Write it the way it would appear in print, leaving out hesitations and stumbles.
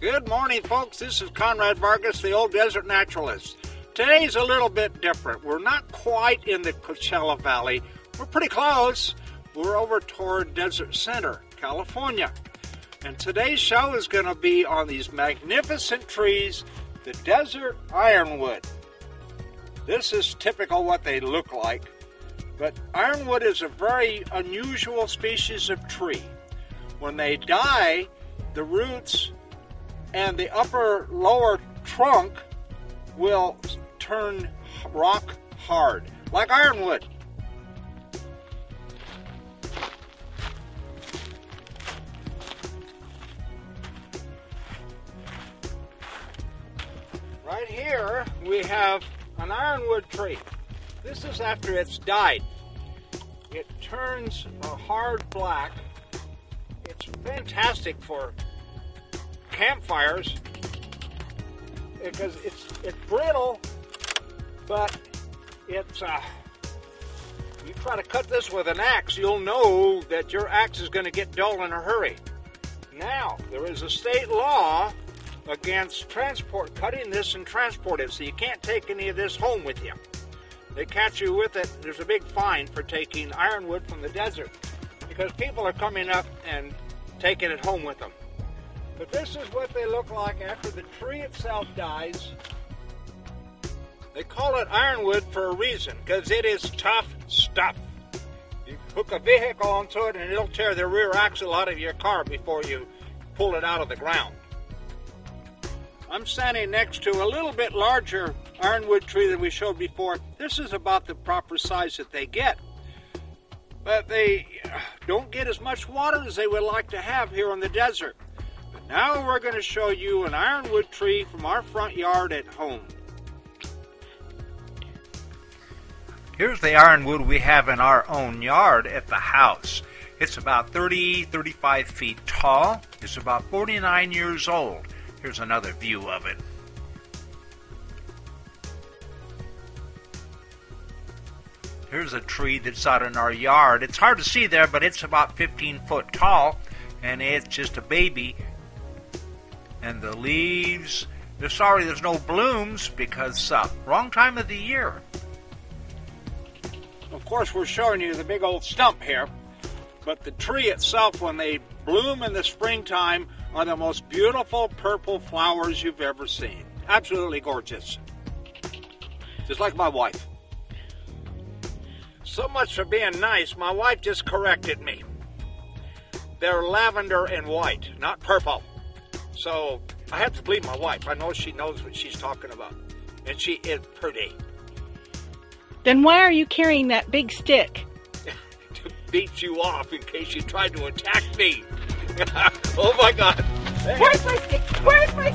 Good morning, folks. This is Conrad Vargas, the old desert naturalist. Today's a little bit different. We're not quite in the Coachella Valley. We're pretty close. We're over toward Desert Center, California. And today's show is going to be on these magnificent trees, the desert ironwood. This is typical what they look like. But ironwood is a very unusual species of tree. When they die, the roots and the lower trunk will turn rock hard, like ironwood. Right here we have an ironwood tree. This is after it's died. It turns a hard black. It's fantastic for campfires because it's brittle, but it's you try to cut this with an axe, you'll know that your axe is going to get dull in a hurry. Now, there is a state law against cutting this and transport it, so you can't take any of this home with you. They catch you with it, there's a big fine for taking ironwood from the desert because people are coming up and taking it home with them. But this is what they look like after the tree itself dies. They call it ironwood for a reason, because it is tough stuff. You hook a vehicle onto it and it'll tear the rear axle out of your car before you pull it out of the ground. I'm standing next to a little bit larger ironwood tree than we showed before. This is about the proper size that they get. But they don't get as much water as they would like to have here in the desert. But now we're going to show you an ironwood tree from our front yard at home. Here's the ironwood we have in our own yard at the house. It's about 35 feet tall. It's about 49 years old. Here's another view of it. Here's a tree that's out in our yard. It's hard to see there, but it's about 15 foot tall, and it's just a baby. And the leaves, they're sorry there's no blooms because wrong time of the year. Of course, we're showing you the big old stump here, but the tree itself, when they bloom in the springtime, are the most beautiful purple flowers you've ever seen. Absolutely gorgeous. Just like my wife. So much for being nice, my wife just corrected me. They're lavender and white, not purple. So I have to believe my wife. I know she knows what she's talking about. And she is pretty. Then why are you carrying that big stick? To beat you off in case you tried to attack me. Oh my God. Where's my stick? Where's my